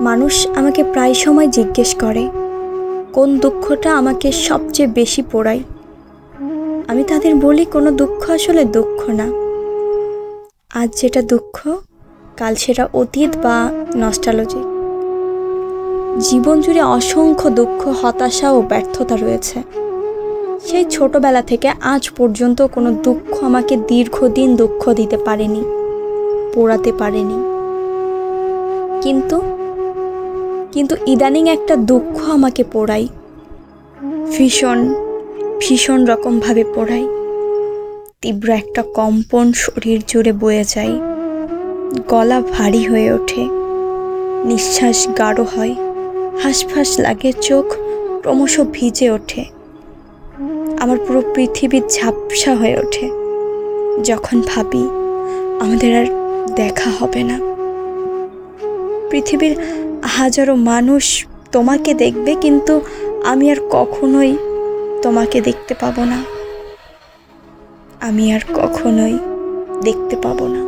মানুষ আমাকে প্রায় সময় জিজ্ঞেস করে কোন দুঃখটা আমাকে সবচেয়ে বেশি পোড়ায়। আমি তাদের বলি কোনো দুঃখ আসলে দুঃখ না। আজ যেটা দুঃখ, কাল সেটা অতীত বা নস্টালজি। জীবন জুড়ে অসংখ্য দুঃখ, হতাশা ও ব্যর্থতা রয়েছে। সেই ছোটবেলা থেকে আজ পর্যন্ত কোনো দুঃখ আমাকে দীর্ঘদিন দুঃখ দিতে পারেনি, পোড়াতে পারেনি। কিন্তু ইদানিং একটা দুঃখ আমাকে পোড়ায়, ভীষণ ভীষণ রকমভাবে পোড়ায়। তীব্র একটা কম্পন শরীর জুড়ে বয়ে যায়, গলা ভারী হয়ে ওঠে, নিঃশ্বাস গাঢ় হয়, হাঁসফাঁস লাগে, চোখ ক্রমশ ভিজে ওঠে। আমার পুরো পৃথিবী ঝাপসা হয়ে ওঠে যখন ভাবি আমাদের আর দেখা হবে না। পৃথিবীর হাজারো মানুষ তোমাকে দেখবে, কিন্তু আমি আর কখনোই তোমাকে দেখতে পাবো না। আমি আর কখনোই দেখতে পাবো না।